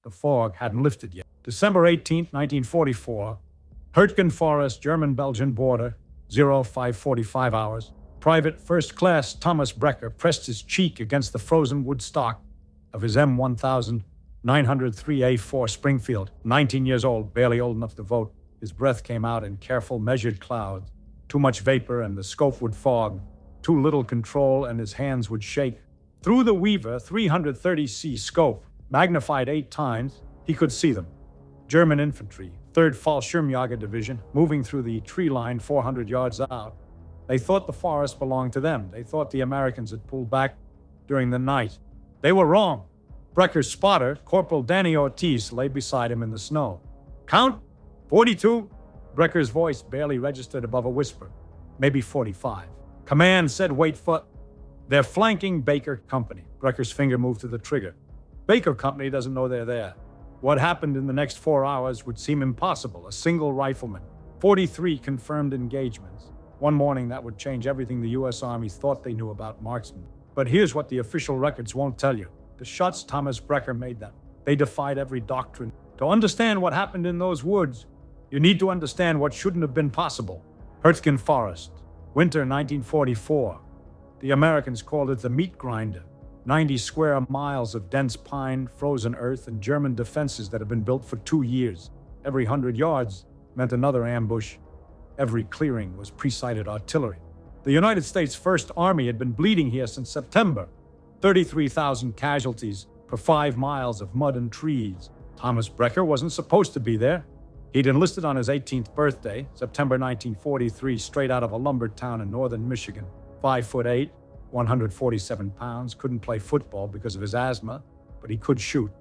The fog hadn't lifted yet. December 18, 1944, Hürtgen Forest, German-Belgian border, 0545 hours. Private First Class Thomas Brecker pressed his cheek against the frozen wood stock of his M1903A4 Springfield. 19 years old, barely old enough to vote. His breath came out in careful, measured clouds. Too much vapor and the scope would fog. Too little control and his hands would shake. Through the Weaver 330C scope, magnified 8 times, he could see them. German infantry, 3rd Fallschirmjäger Division, moving through the tree line 400 yards out. They thought the forest belonged to them. They thought the Americans had pulled back during the night. They were wrong. Brecker's spotter, Corporal Danny Ortiz, lay beside him in the snow. Count? 42? Brecker's voice barely registered above a whisper. Maybe 45. Command said wait for... They're flanking Baker Company. Brecker's finger moved to the trigger. Baker Company doesn't know they're there. What happened in the next 4 hours would seem impossible. A single rifleman. 43 confirmed engagements. One morning that would change everything the U.S. Army thought they knew about marksmen. But here's what the official records won't tell you. The shots Thomas Brecker made them. They defied every doctrine. To understand what happened in those woods, you need to understand what shouldn't have been possible. Hürtgen Forest. Winter 1944. The Americans called it the meat grinder. 90 square miles of dense pine, frozen earth, and German defenses that had been built for 2 years. Every 100 yards meant another ambush. Every clearing was pre-sighted artillery. The United States First Army had been bleeding here since September. 33,000 casualties for 5 miles of mud and trees. Thomas Brecker wasn't supposed to be there. He'd enlisted on his 18th birthday, September 1943, straight out of a lumber town in northern Michigan. 5'8", 147 pounds, couldn't play football because of his asthma, but he could shoot.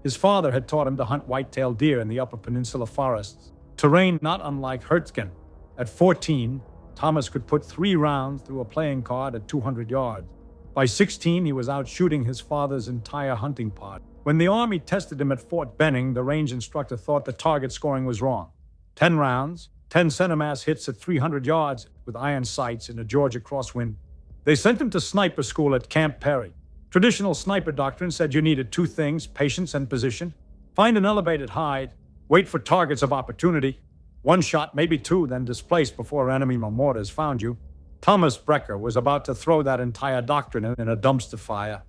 His father had taught him to hunt white-tailed deer in the Upper Peninsula forests. Terrain not unlike Hurtgen. At 14, Thomas could put 3 rounds through a playing card at 200 yards. By 16, he was out shooting his father's entire hunting pod. When the Army tested him at Fort Benning, the range instructor thought the target scoring was wrong. 10 rounds, 10 centimass hits at 300 yards with iron sights in a Georgia crosswind. They sent him to sniper school at Camp Perry. Traditional sniper doctrine said you needed 2 things, patience and position. Find an elevated hide, wait for targets of opportunity. 1 shot, maybe 2, then displace before enemy mortars found you. Thomas Brecker was about to throw that entire doctrine in a dumpster fire.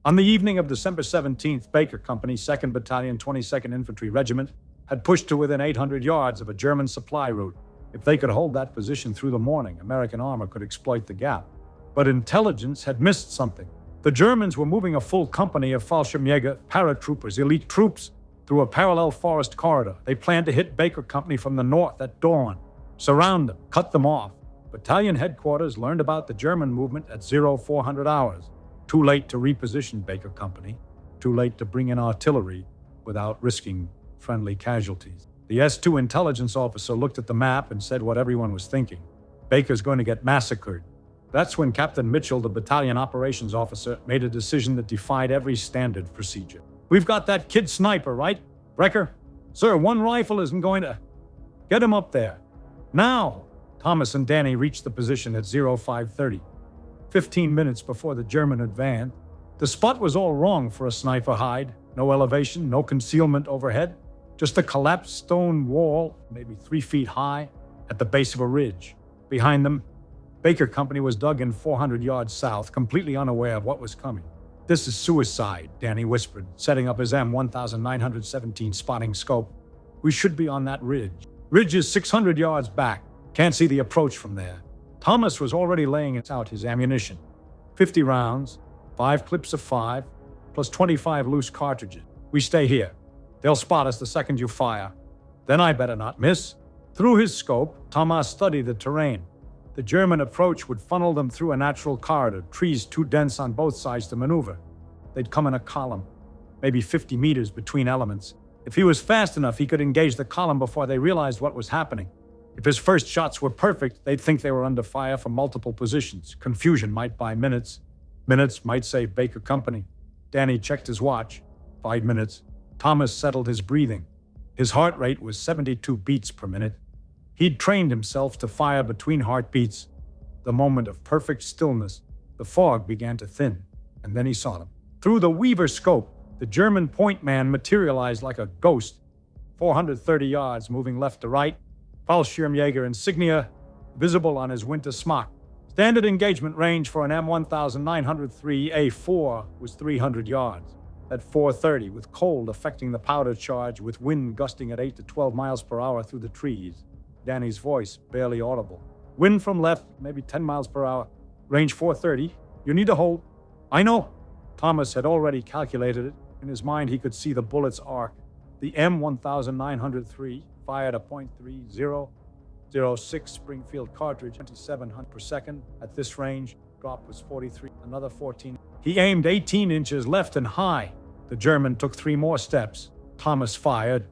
On the evening of December 17th, Baker Company, 2nd Battalion, 22nd Infantry Regiment, had pushed to within 800 yards of a German supply route. If they could hold that position through the morning, American armor could exploit the gap. But intelligence had missed something. The Germans were moving a full company of Fallschirmjäger, paratroopers, elite troops, through a parallel forest corridor. They planned to hit Baker Company from the north at dawn, surround them, cut them off. Battalion headquarters learned about the German movement at 0400 hours. Too late to reposition Baker Company, too late to bring in artillery without risking friendly casualties. The S2 intelligence officer looked at the map and said what everyone was thinking. Baker's going to get massacred. That's when Captain Mitchell, the battalion operations officer, made a decision that defied every standard procedure. We've got that kid sniper, right? Brecker? Sir, 1 rifle isn't going to... Get him up there. Now! Thomas and Danny reached the position at 0530. 15 minutes before the German advance. The spot was all wrong for a sniper hide. No elevation, no concealment overhead. Just a collapsed stone wall, maybe 3 feet high, at the base of a ridge. Behind them, Baker Company was dug in 400 yards south, completely unaware of what was coming. This is suicide, Danny whispered, setting up his M1917 spotting scope. We should be on that ridge. Ridge is 600 yards back. Can't see the approach from there. Thomas was already laying out his ammunition. 50 rounds, 5 clips of 5, plus 25 loose cartridges. We stay here. They'll spot us the second you fire. Then I better not miss. Through his scope, Thomas studied the terrain. The German approach would funnel them through a natural corridor, trees too dense on both sides to maneuver. They'd come in a column, maybe 50 meters between elements. If he was fast enough, he could engage the column before they realized what was happening. If his first shots were perfect, they'd think they were under fire from multiple positions. Confusion might buy minutes. Minutes might save Baker Company. Danny checked his watch. 5 minutes. Thomas settled his breathing. His heart rate was 72 beats per minute. He'd trained himself to fire between heartbeats. The moment of perfect stillness, the fog began to thin, and then he saw them. Through the Weaver scope, The German point man materialized like a ghost, 430 yards, moving left to right, Fallschirmjäger insignia visible on his winter smock. Standard engagement range for an M1903A4 was 300 yards. At 4:30, with cold affecting the powder charge, with wind gusting at 8 to 12 miles per hour through the trees. Danny's voice barely audible. Wind from left, maybe 10 miles per hour. Range 430. You need to hold. I know. Thomas had already calculated it. In his mind, he could see the bullet's arc. The M1903 fired a .3006 Springfield cartridge, 2,700 per second. At this range, drop was 43, another 14. He aimed 18 inches left and high. The German took 3 more steps. Thomas fired.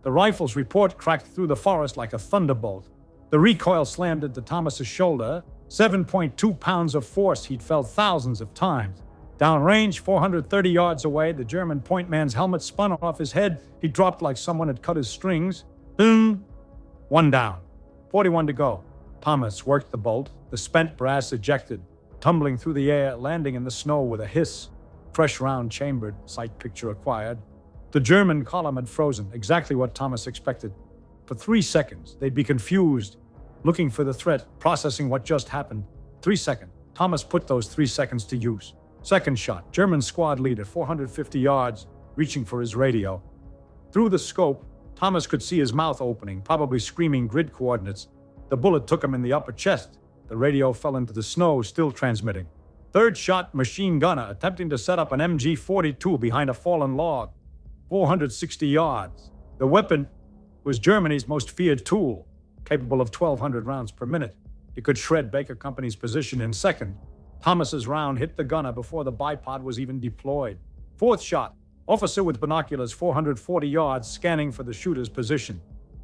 The rifle's report cracked through the forest like a thunderbolt. The recoil slammed into Thomas's shoulder. 7.2 pounds of force he'd felt thousands of times. Downrange, 430 yards away, the German point man's helmet spun off his head. He dropped like someone had cut his strings. Boom! 1 down. 41 to go. Thomas worked the bolt. The spent brass ejected, tumbling through the air, landing in the snow with a hiss. Fresh round chambered, sight picture acquired. The German column had frozen, exactly what Thomas expected. For 3 seconds, they'd be confused, looking for the threat, processing what just happened. 3 seconds. Thomas put those 3 seconds to use. Second shot, German squad leader, 450 yards, reaching for his radio. Through the scope, Thomas could see his mouth opening, probably screaming grid coordinates. The bullet took him in the upper chest. The radio fell into the snow, still transmitting. Third shot, machine gunner, attempting to set up an MG-42 behind a fallen log. 460 yards. The weapon was Germany's most feared tool, capable of 1,200 rounds per minute. It could shred Baker Company's position in second. Thomas's round hit the gunner before the bipod was even deployed. Fourth shot, officer with binoculars 440 yards scanning for the shooter's position.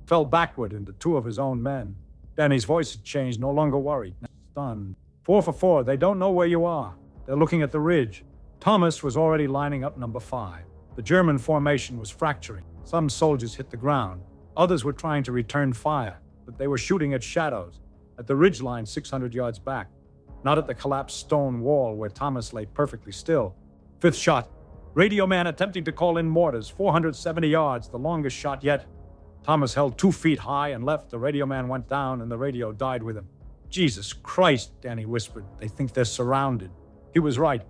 Fell backward into 2 of his own men. Danny's voice had changed, no longer worried, stunned. 4 for 4, they don't know where you are. They're looking at the ridge. Thomas was already lining up number 5. The German formation was fracturing. Some soldiers hit the ground. Others were trying to return fire, but they were shooting at shadows, at the ridgeline 600 yards back, not at the collapsed stone wall where Thomas lay perfectly still. Fifth shot, radio man attempting to call in mortars, 470 yards, the longest shot yet. Thomas held 2 feet high and left. The radio man went down and the radio died with him. Jesus Christ, Danny whispered. They think they're surrounded. He was right.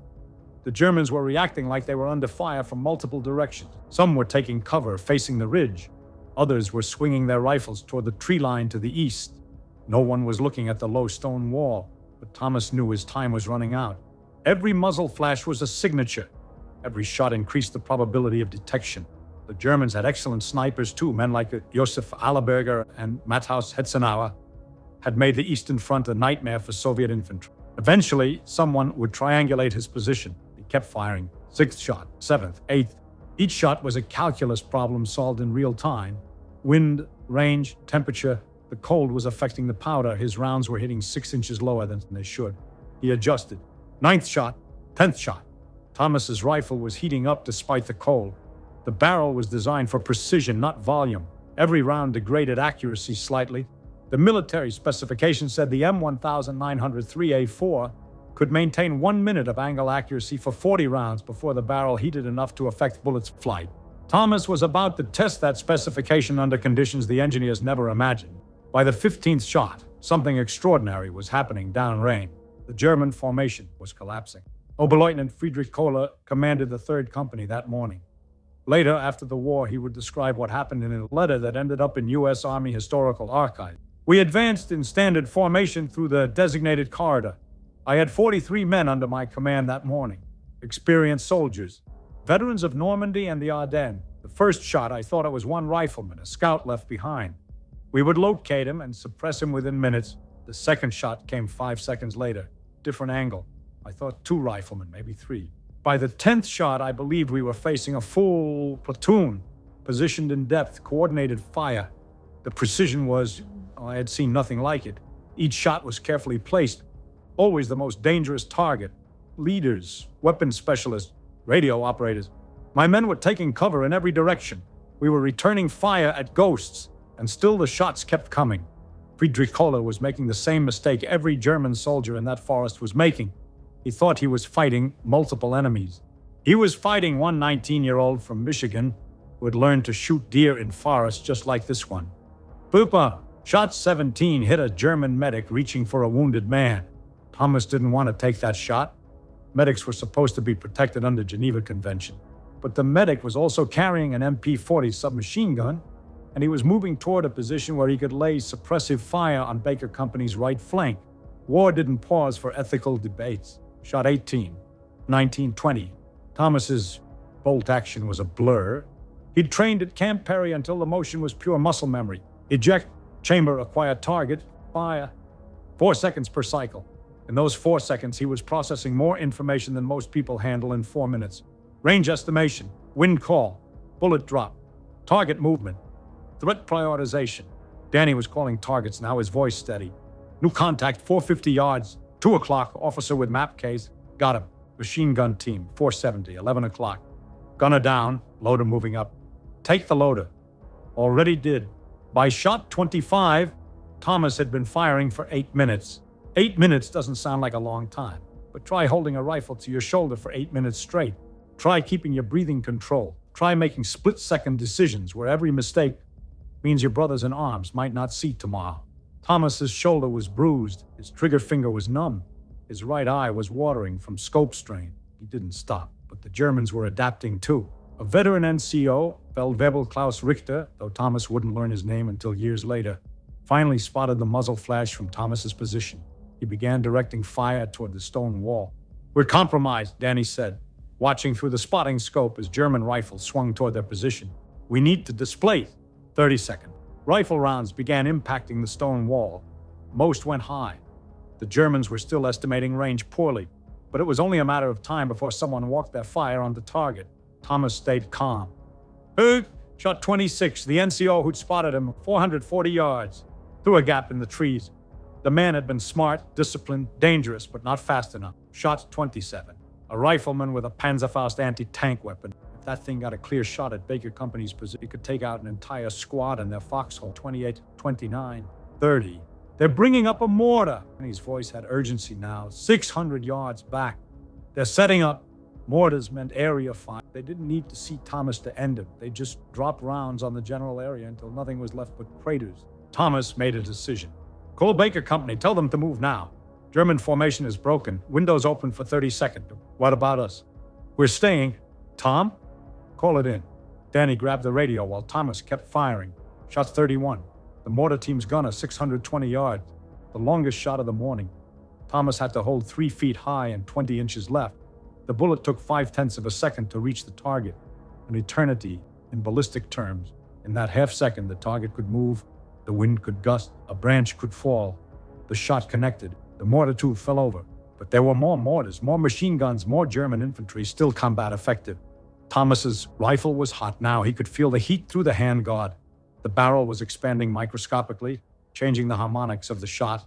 The Germans were reacting like they were under fire from multiple directions. Some were taking cover, facing the ridge. Others were swinging their rifles toward the tree line to the east. No one was looking at the low stone wall, but Thomas knew his time was running out. Every muzzle flash was a signature. Every shot increased the probability of detection. The Germans had excellent snipers too. Men like Josef Allerberger and Matthaus Hetzenauer had made the Eastern Front a nightmare for Soviet infantry. Eventually, someone would triangulate his position. He kept firing. 6th shot, 7th, 8th. Each shot was a calculus problem solved in real time. Wind, range, temperature. The cold was affecting the powder. His rounds were hitting 6 inches lower than they should. He adjusted. 9th shot, 10th shot. Thomas's rifle was heating up despite the cold. The barrel was designed for precision, not volume. Every round degraded accuracy slightly. The military specification said the M1903A4 could maintain 1 minute of angle accuracy for 40 rounds before the barrel heated enough to affect bullets' flight. Thomas was about to test that specification under conditions the engineers never imagined. By the 15th shot, something extraordinary was happening downrange. The German formation was collapsing. Oberleutnant Friedrich Kohler commanded the 3rd Company that morning. Later, after the war, he would describe what happened in a letter that ended up in U.S. Army Historical Archive. We advanced in standard formation through the designated corridor. I had 43 men under my command that morning. Experienced soldiers, veterans of Normandy and the Ardennes. The first shot, I thought it was one rifleman, a scout left behind. We would locate him and suppress him within minutes. The second shot came 5 seconds later. Different angle. I thought 2 riflemen, maybe 3. By the 10th shot, I believed we were facing a full platoon, positioned in depth, coordinated fire. The precision was, I had seen nothing like it. Each shot was carefully placed. Always the most dangerous target. Leaders, weapons specialists, radio operators. My men were taking cover in every direction. We were returning fire at ghosts, and still the shots kept coming. Friedrich Kohler was making the same mistake every German soldier in that forest was making. He thought he was fighting multiple enemies. He was fighting one 19-year-old from Michigan who had learned to shoot deer in forests just like this one. Poopa, shot 17 hit a German medic reaching for a wounded man. Thomas didn't want to take that shot. Medics were supposed to be protected under Geneva Convention. But the medic was also carrying an MP-40 submachine gun, and he was moving toward a position where he could lay suppressive fire on Baker Company's right flank. War didn't pause for ethical debates. Shot 18, 19, 20. Thomas's bolt action was a blur. He'd trained at Camp Perry until the motion was pure muscle memory. Eject, chamber, acquire target, fire. 4 seconds per cycle. In those 4 seconds, he was processing more information than most people handle in 4 minutes. Range estimation, wind call, bullet drop, target movement, threat prioritization. Danny was calling targets now, his voice steady. New contact, 450 yards, 2 o'clock, officer with map case. Got him. Machine gun team, 470, 11 o'clock. Gunner down, loader moving up. Take the loader. Already did. By shot 25, Thomas had been firing for 8 minutes. 8 minutes doesn't sound like a long time, but try holding a rifle to your shoulder for 8 minutes straight. Try keeping your breathing control. Try making split-second decisions where every mistake means your brothers in arms might not see tomorrow. Thomas's shoulder was bruised. His trigger finger was numb. His right eye was watering from scope strain. He didn't stop, but the Germans were adapting too. A veteran NCO, Feldwebel Klaus Richter, though Thomas wouldn't learn his name until years later, finally spotted the muzzle flash from Thomas's position. He began directing fire toward the stone wall. We're compromised, Danny said, watching through the spotting scope as German rifles swung toward their position. We need to displace. 30-second. Rifle rounds began impacting the stone wall. Most went high. The Germans were still estimating range poorly, but it was only a matter of time before someone walked their fire on the target. Thomas stayed calm. Hürtgen shot 26, the NCO who'd spotted him, 440 yards, through a gap in the trees. The man had been smart, disciplined, dangerous, but not fast enough. Shot 27. A rifleman with a Panzerfaust anti-tank weapon. If that thing got a clear shot at Baker Company's position, it could take out an entire squad in their foxhole. 28, 29, 30. They're bringing up a mortar. And his voice had urgency now. 600 yards back. They're setting up. Mortars meant area fire. They didn't need to see Thomas to end it. They just dropped rounds on the general area until nothing was left but craters. Thomas made a decision. Call Baker Company. Tell them to move now. German formation is broken. Windows open for 30 seconds. What about us? We're staying. Tom? Call it in. Danny grabbed the radio while Thomas kept firing. Shot 31. The mortar team's gunner, 620 yards. The longest shot of the morning. Thomas had to hold 3 feet high and 20 inches left. The bullet took 0.5 of a second to reach the target. An eternity in ballistic terms. In that half second, the target could move, the wind could gust, a branch could fall. The shot connected. The mortar too fell over. But there were more mortars, more machine guns, more German infantry, still combat effective. Thomas's rifle was hot now. He could feel the heat through the handguard. The barrel was expanding microscopically, changing the harmonics of the shot.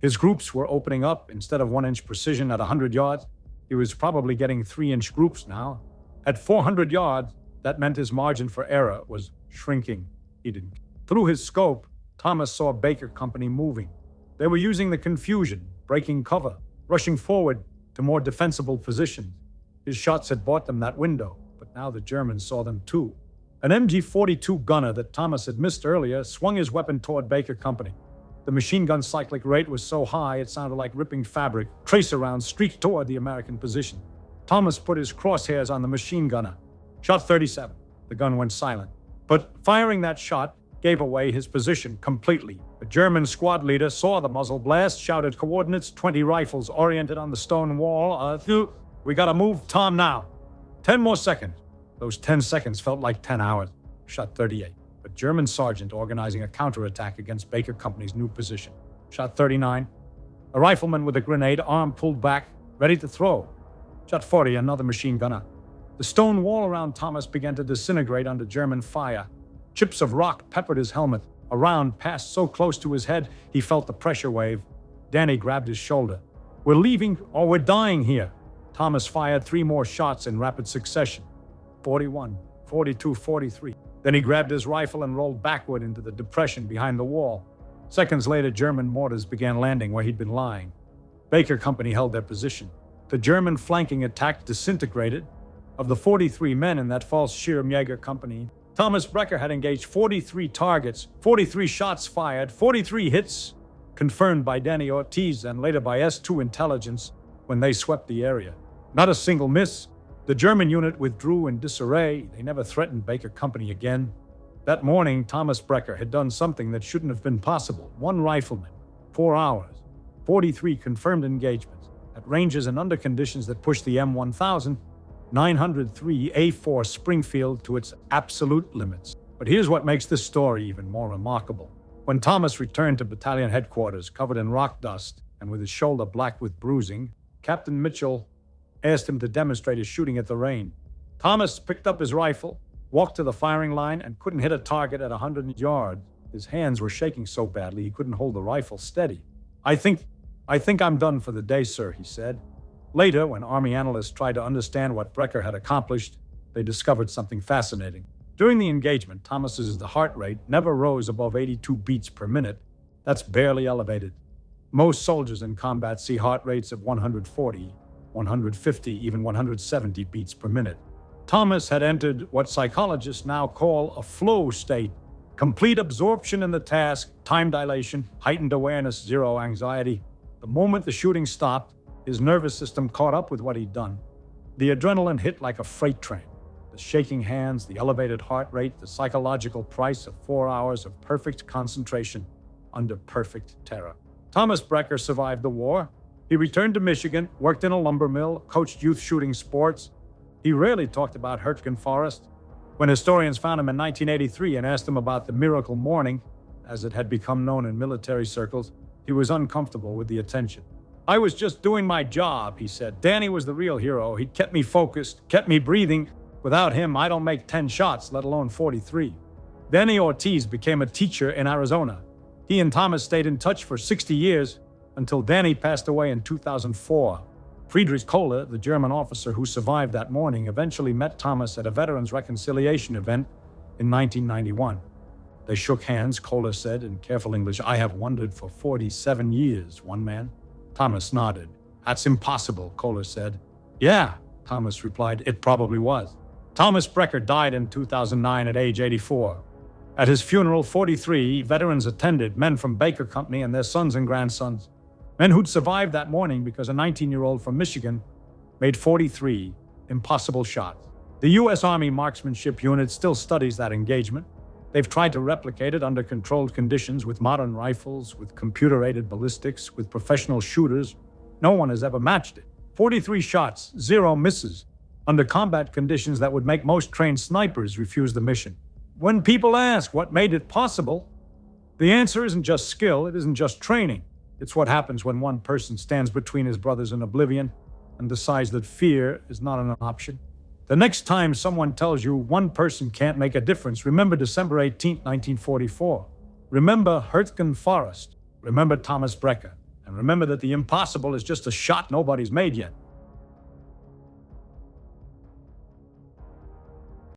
His groups were opening up. Instead of 1-inch precision at 100 yards, he was probably getting 3-inch groups now. At 400 yards, that meant his margin for error was shrinking. Through his scope, Thomas saw Baker Company moving. They were using the confusion, breaking cover, rushing forward to more defensible positions. His shots had bought them that window, but now the Germans saw them too. An MG-42 gunner that Thomas had missed earlier swung his weapon toward Baker Company. The machine gun cyclic rate was so high it sounded like ripping fabric. Tracer rounds streaked toward the American position. Thomas put his crosshairs on the machine gunner. Shot 37. The gun went silent. But firing that shot gave away his position completely. A German squad leader saw the muzzle blast, shouted coordinates, 20 rifles oriented on the stone wall. We gotta move, Tom, now. 10 more seconds. Those 10 seconds felt like 10 hours. Shot 38. A German sergeant organizing a counterattack against Baker Company's new position. Shot 39. A rifleman with a grenade, arm pulled back, ready to throw. Shot 40, another machine gunner. The stone wall around Thomas began to disintegrate under German fire. Chips of rock peppered his helmet. A round passed so close to his head, he felt the pressure wave. Danny grabbed his shoulder. We're leaving or we're dying here. Thomas fired 3 more shots in rapid succession. 41, 42, 43. Then he grabbed his rifle and rolled backward into the depression behind the wall. Seconds later, German mortars began landing where he'd been lying. Baker Company held their position. The German flanking attack disintegrated. Of the 43 men in that false Schirmjäger company, Thomas Brecker had engaged 43 targets, 43 shots fired, 43 hits, confirmed by Danny Ortiz and later by S2 intelligence when they swept the area. Not a single miss. The German unit withdrew in disarray. They never threatened Baker Company again. That morning, Thomas Brecker had done something that shouldn't have been possible. 1 rifleman, 4 hours, 43 confirmed engagements at ranges and under conditions that pushed the M1000 903 A4 Springfield to its absolute limits. But here's what makes this story even more remarkable. When Thomas returned to battalion headquarters, covered in rock dust and with his shoulder black with bruising, Captain Mitchell asked him to demonstrate his shooting at the range. Thomas picked up his rifle, walked to the firing line, and couldn't hit a target at 100 yards. His hands were shaking so badly he couldn't hold the rifle steady. I think I'm done for the day, sir, he said. Later, when Army analysts tried to understand what Brecker had accomplished, they discovered something fascinating. During the engagement, Thomas's heart rate never rose above 82 beats per minute. That's barely elevated. Most soldiers in combat see heart rates of 140, 150, even 170 beats per minute. Thomas had entered what psychologists now call a flow state. Complete absorption in the task, time dilation, heightened awareness, zero anxiety. The moment the shooting stopped, his nervous system caught up with what he'd done. The adrenaline hit like a freight train. The shaking hands, the elevated heart rate, the psychological price of 4 hours of perfect concentration under perfect terror. Thomas Brecker survived the war. He returned to Michigan, worked in a lumber mill, coached youth shooting sports. He rarely talked about Hurtgen Forest. When historians found him in 1983 and asked him about the miracle morning, as it had become known in military circles, he was uncomfortable with the attention. I was just doing my job, he said. Danny was the real hero. He kept me focused, kept me breathing. Without him, I don't make 10 shots, let alone 43. Danny Ortiz became a teacher in Arizona. He and Thomas stayed in touch for 60 years until Danny passed away in 2004. Friedrich Kohler, the German officer who survived that morning, eventually met Thomas at a Veterans Reconciliation event in 1991. They shook hands. Kohler said in careful English, "I have wondered for 47 years, one man." Thomas nodded. "That's impossible," Kohler said. "Yeah," Thomas replied, "it probably was." Thomas Brecker died in 2009 at age 84. At his funeral, 43 veterans attended, men from Baker Company and their sons and grandsons. Men who'd survived that morning because a 19-year-old from Michigan made 43 impossible shots. The U.S. Army marksmanship unit still studies that engagement. They've tried to replicate it under controlled conditions with modern rifles, with computer-aided ballistics, with professional shooters. No one has ever matched it. 43 shots, 0 misses, under combat conditions that would make most trained snipers refuse the mission. When people ask what made it possible, the answer isn't just skill, it isn't just training. It's what happens when one person stands between his brothers in oblivion and decides that fear is not an option. The next time someone tells you one person can't make a difference, remember December 18, 1944. Remember Hürtgen Forest. Remember Thomas Brecker. And remember that the impossible is just a shot nobody's made yet.